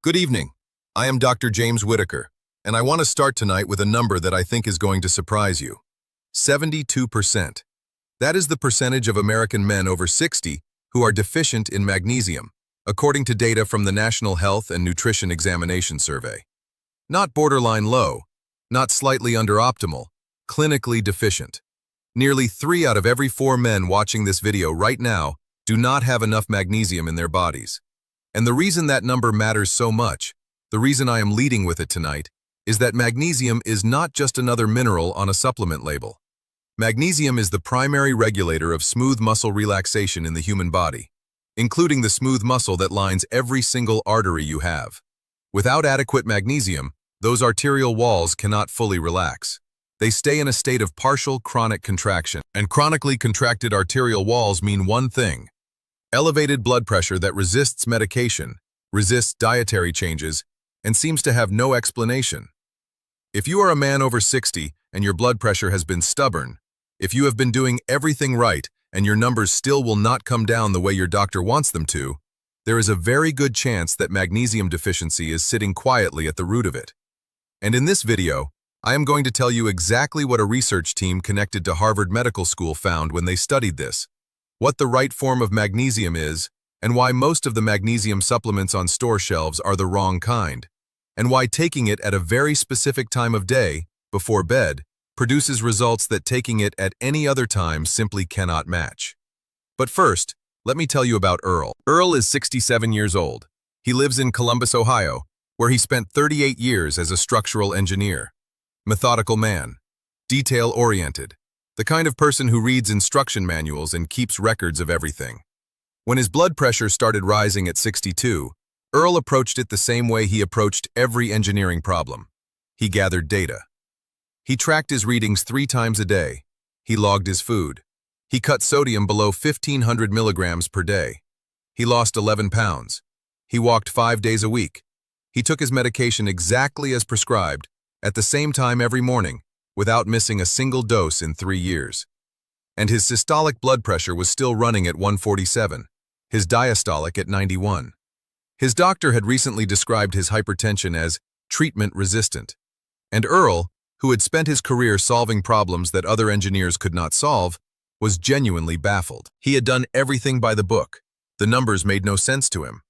Good evening. I am Dr. James Whitaker, and I want to start tonight with a number that I think is going to surprise you. 72%. That is the percentage of American men over 60 who are deficient in magnesium, according to data from the National Health and Nutrition Examination Survey. Not borderline low, not slightly underoptimal, clinically deficient. Nearly 3 out of every 4 men watching this video right now do not have enough magnesium in their bodies. And the reason that number matters so much, the reason I am leading with it tonight, is that magnesium is not just another mineral on a supplement label. Magnesium is the primary regulator of smooth muscle relaxation in the human body, including the smooth muscle that lines every single artery you have. Without adequate magnesium, those arterial walls cannot fully relax. They stay in a state of partial chronic contraction, and chronically contracted arterial walls mean one thing: elevated blood pressure that resists medication, resists dietary changes, and seems to have no explanation. If you are a man over 60 and your blood pressure has been stubborn, if you have been doing everything right and your numbers still will not come down the way your doctor wants them to, there is a very good chance that magnesium deficiency is sitting quietly at the root of it. And in this video, I am going to tell you exactly what a research team connected to Harvard Medical School found when they studied this, what the right form of magnesium is, and why most of the magnesium supplements on store shelves are the wrong kind, and why taking it at a very specific time of day, before bed, produces results that taking it at any other time simply cannot match. But first, let me tell you about Earl. Earl is 67 years old. He lives in Columbus, Ohio, where he spent 38 years as a structural engineer. Methodical man, detail-oriented, the kind of person who reads instruction manuals and keeps records of everything. When his blood pressure started rising at 62, Earl approached it the same way he approached every engineering problem. He gathered data. He tracked his readings 3 times a day. He logged his food. He cut sodium below 1,500 milligrams per day. He lost 11 pounds. He walked 5 days a week. He took his medication exactly as prescribed, at the same time every morning, without missing a single dose in 3 years. And his systolic blood pressure was still running at 147, his diastolic at 91. His doctor had recently described his hypertension as treatment-resistant. And Earl, who had spent his career solving problems that other engineers could not solve, was genuinely baffled. He had done everything by the book. The numbers made no sense to him.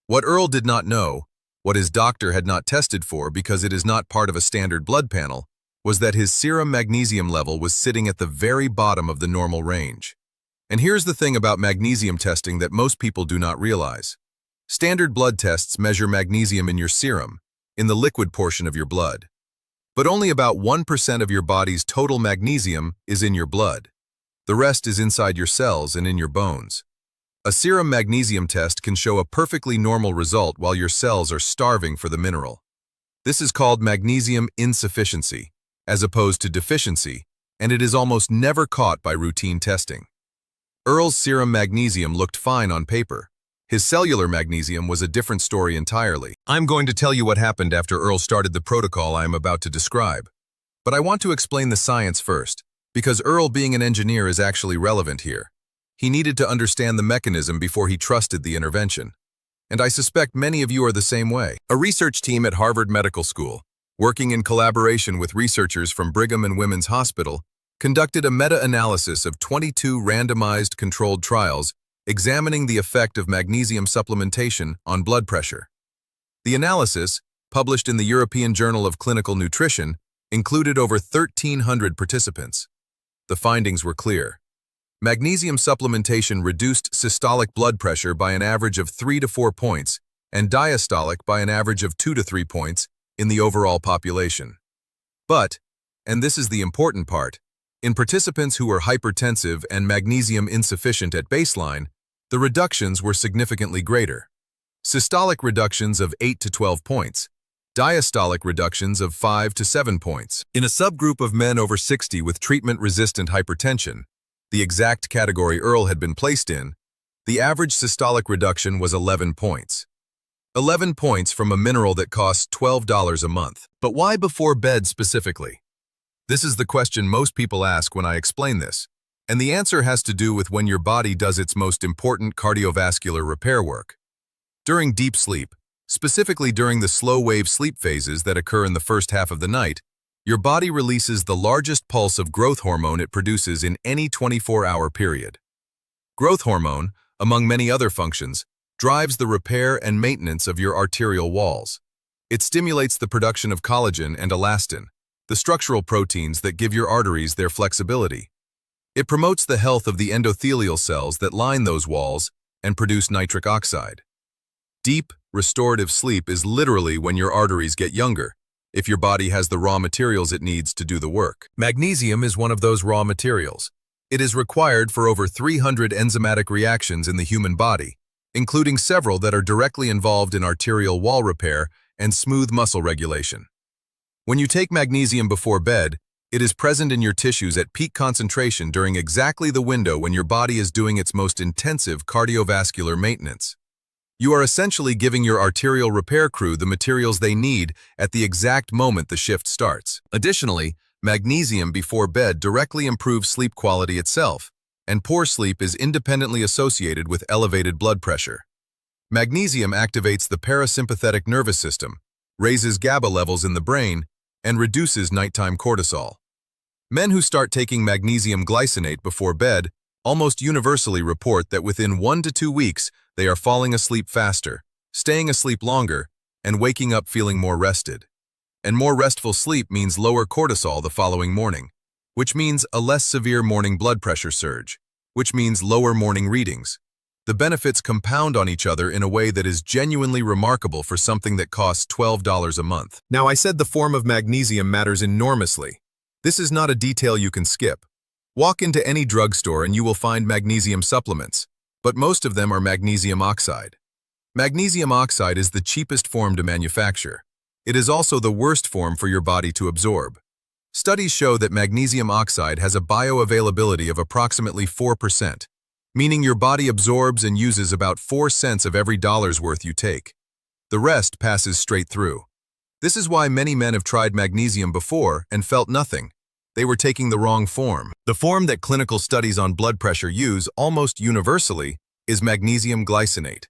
What Earl did not know, what his doctor had not tested for because it is not part of a standard blood panel, was that his serum magnesium level was sitting at the very bottom of the normal range. And here's the thing about magnesium testing that most people do not realize. Standard blood tests measure magnesium in your serum, in the liquid portion of your blood. But only about 1% of your body's total magnesium is in your blood. The rest is inside your cells and in your bones. A serum magnesium test can show a perfectly normal result while your cells are starving for the mineral. This is called magnesium insufficiency, as opposed to deficiency, and it is almost never caught by routine testing. Earl's serum magnesium looked fine on paper. His cellular magnesium was a different story entirely. I'm going to tell you what happened after Earl started the protocol I am about to describe. But I want to explain the science first, because Earl being an engineer is actually relevant here. He needed to understand the mechanism before he trusted the intervention. And I suspect many of you are the same way. A research team at Harvard Medical School, working in collaboration with researchers from Brigham and Women's Hospital, conducted a meta-analysis of 22 randomized controlled trials examining the effect of magnesium supplementation on blood pressure. The analysis, published in the European Journal of Clinical Nutrition, included over 1,300 participants. The findings were clear. Magnesium supplementation reduced systolic blood pressure by an average of 3 to 4 points and diastolic by an average of 2 to 3 points in the overall population. But, and this is the important part, in participants who were hypertensive and magnesium insufficient at baseline, the reductions were significantly greater. Systolic reductions of 8 to 12 points, diastolic reductions of 5 to 7 points. In a subgroup of men over 60 with treatment-resistant hypertension, the exact category Earl had been placed in, the average systolic reduction was 11 points. 11 points from a mineral that costs $12 a month. But why before bed specifically? This is the question most people ask when I explain this, and the answer has to do with when your body does its most important cardiovascular repair work. During deep sleep, Specifically during the slow-wave sleep phases that occur in the first half of the night, your body releases the largest pulse of growth hormone it produces in any 24-hour period. Growth hormone, among many other functions, drives the repair and maintenance of your arterial walls. It stimulates the production of collagen and elastin, the structural proteins that give your arteries their flexibility. It promotes the health of the endothelial cells that line those walls and produce nitric oxide. Deep, restorative sleep is literally when your arteries get younger, if your body has the raw materials it needs to do the work. Magnesium is one of those raw materials. It is required for over 300 enzymatic reactions in the human body, including several that are directly involved in arterial wall repair and smooth muscle regulation. When you take magnesium before bed, it is present in your tissues at peak concentration during exactly the window when your body is doing its most intensive cardiovascular maintenance. You are essentially giving your arterial repair crew the materials they need at the exact moment the shift starts. Additionally, magnesium before bed directly improves sleep quality itself, and poor sleep is independently associated with elevated blood pressure. Magnesium activates the parasympathetic nervous system, raises GABA levels in the brain, and reduces nighttime cortisol. Men who start taking magnesium glycinate before bed almost universally report that within 1 to 2 weeks they are falling asleep faster, staying asleep longer, and waking up feeling more rested. And more restful sleep means lower cortisol the following morning, which means a less severe morning blood pressure surge, which means lower morning readings. The benefits compound on each other in a way that is genuinely remarkable for something that costs $12 a month. Now, I said the form of magnesium matters enormously. This is not a detail you can skip. Walk into any drugstore and you will find magnesium supplements, but most of them are magnesium oxide. Magnesium oxide is the cheapest form to manufacture. It is also the worst form for your body to absorb. Studies show that magnesium oxide has a bioavailability of approximately 4%, meaning your body absorbs and uses about 4 cents of every dollar's worth you take. The rest passes straight through. This is why many men have tried magnesium before and felt nothing. They were taking the wrong form. The form that clinical studies on blood pressure use almost universally is magnesium glycinate.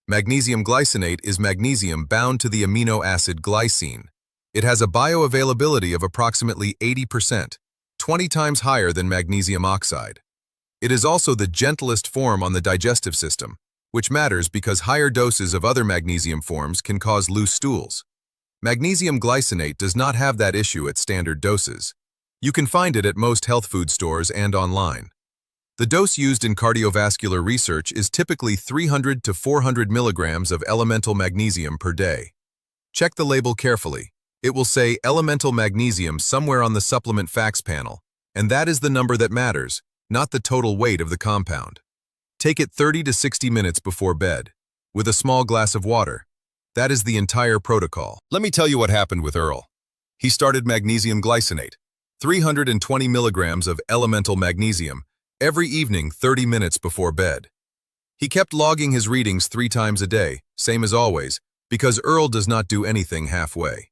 Magnesium glycinate is magnesium bound to the amino acid glycine. It has a bioavailability of approximately 80%, 20 times higher than magnesium oxide. It is also the gentlest form on the digestive system, which matters because higher doses of other magnesium forms can cause loose stools. Magnesium glycinate does not have that issue at standard doses. You can find it at most health food stores and online. The dose used in cardiovascular research is typically 300 to 400 milligrams of elemental magnesium per day. Check the label carefully. It will say elemental magnesium somewhere on the supplement facts panel, and that is the number that matters, not the total weight of the compound. Take it 30 to 60 minutes before bed, with a small glass of water. That is the entire protocol. Let me tell you what happened with Earl. He started magnesium glycinate, 320 milligrams of elemental magnesium, every evening 30 minutes before bed. He kept logging his readings 3 times a day, same as always, because Earl does not do anything halfway.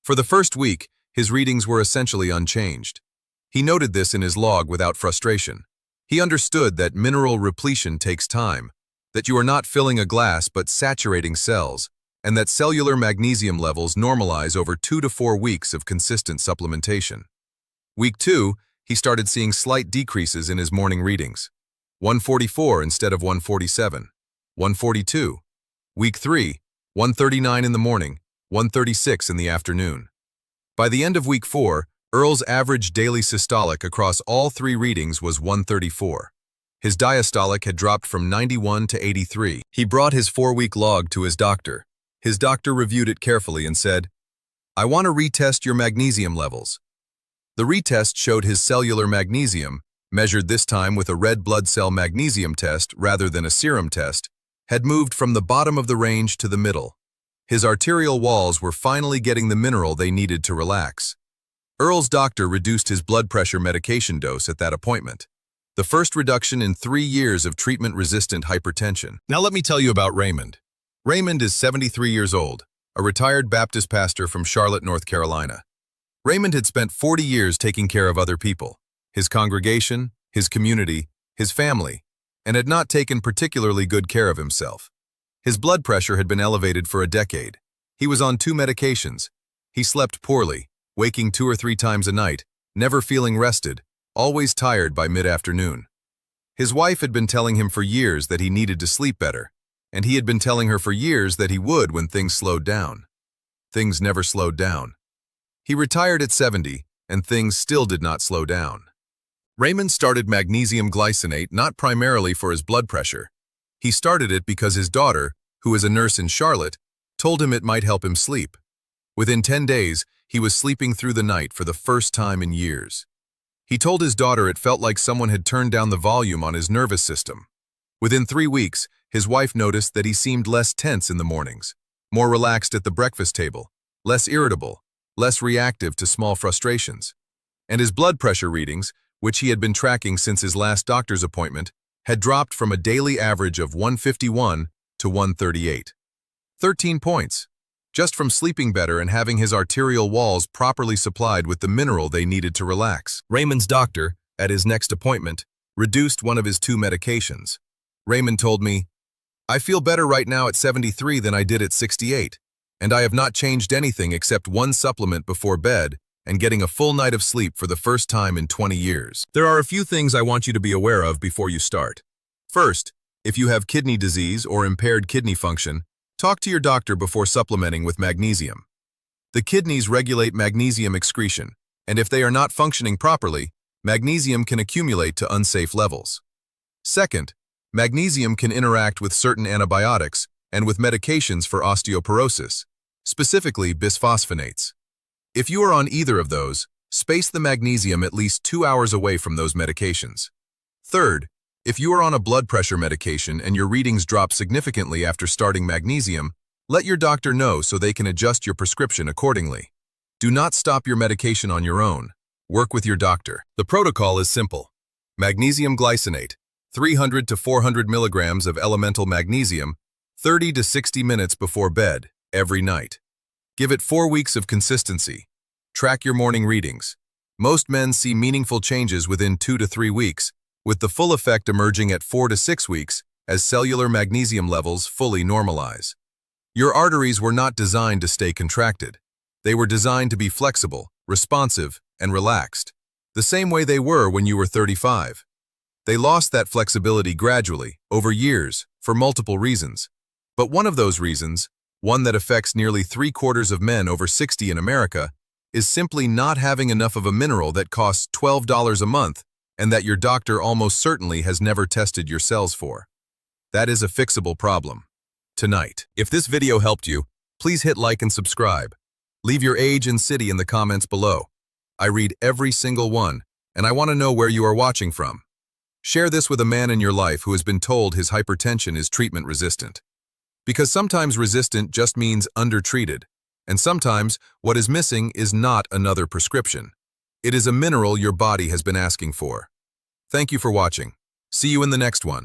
For the first week, his readings were essentially unchanged. He noted this in his log without frustration. He understood that mineral repletion takes time, that you are not filling a glass but saturating cells, and that cellular magnesium levels normalize over 2 to 4 weeks of consistent supplementation. Week 2, he started seeing slight decreases in his morning readings. 144 instead of 147. 142. Week 3, 139 in the morning, 136 in the afternoon. By the end of week 4, Earl's average daily systolic across all 3 readings was 134. His diastolic had dropped from 91 to 83. He brought his 4-week log to his doctor. His doctor reviewed it carefully and said, "I want to retest your magnesium levels." The retest showed his cellular magnesium, measured this time with a red blood cell magnesium test rather than a serum test, had moved from the bottom of the range to the middle. His arterial walls were finally getting the mineral they needed to relax. Earl's doctor reduced his blood pressure medication dose at that appointment, the first reduction in 3 years of treatment-resistant hypertension. Now let me tell you about Raymond. Raymond is 73 years old, a retired Baptist pastor from Charlotte, North Carolina. Raymond had spent 40 years taking care of other people, his congregation, his community, his family, and had not taken particularly good care of himself. His blood pressure had been elevated for a decade. He was on 2 medications. He slept poorly, waking 2 or 3 times a night, never feeling rested, always tired by mid-afternoon. His wife had been telling him for years that he needed to sleep better, and he had been telling her for years that he would when things slowed down. Things never slowed down. He retired at 70, and things still did not slow down. Raymond started magnesium glycinate not primarily for his blood pressure. He started it because his daughter, who is a nurse in Charlotte, told him it might help him sleep. Within 10 days, he was sleeping through the night for the first time in years. He told his daughter it felt like someone had turned down the volume on his nervous system. Within 3 weeks, his wife noticed that he seemed less tense in the mornings, more relaxed at the breakfast table, less irritable, less reactive to small frustrations. And his blood pressure readings, which he had been tracking since his last doctor's appointment, had dropped from a daily average of 151 to 138. 13 points, just from sleeping better and having his arterial walls properly supplied with the mineral they needed to relax. Raymond's doctor, at his next appointment, reduced one of his 2 medications. Raymond told me, "I feel better right now at 73 than I did at 68, and I have not changed anything except 1 supplement before bed and getting a full night of sleep for the first time in 20 years. There are a few things I want you to be aware of before you start. First, if you have kidney disease or impaired kidney function, talk to your doctor before supplementing with magnesium. The kidneys regulate magnesium excretion, and if they are not functioning properly, magnesium can accumulate to unsafe levels. Second, magnesium can interact with certain antibiotics and with medications for osteoporosis, specifically bisphosphonates. If you are on either of those, space the magnesium at least 2 hours away from those medications. Third, if you are on a blood pressure medication and your readings drop significantly after starting magnesium, let your doctor know so they can adjust your prescription accordingly. Do not stop your medication on your own. Work with your doctor. The protocol is simple. Magnesium glycinate, 300 to 400 milligrams of elemental magnesium, 30 to 60 minutes before bed, every night. Give it 4 weeks of consistency. Track your morning readings. Most men see meaningful changes within 2 to 3 weeks, with the full effect emerging at 4 to 6 weeks as cellular magnesium levels fully normalize. Your arteries were not designed to stay contracted. They were designed to be flexible, responsive, and relaxed, the same way they were when you were 35. They lost that flexibility gradually, over years, for multiple reasons. But one of those reasons, one that affects nearly 3/4 of men over 60 in America, is simply not having enough of a mineral that costs $12 a month and that your doctor almost certainly has never tested your cells for. That is a fixable problem. Tonight. If this video helped you, please hit like and subscribe. Leave your age and city in the comments below. I read every single one, and I want to know where you are watching from. Share this with a man in your life who has been told his hypertension is treatment resistant. Because sometimes resistant just means undertreated, and sometimes what is missing is not another prescription. It is a mineral your body has been asking for. Thank you for watching. See you in the next one.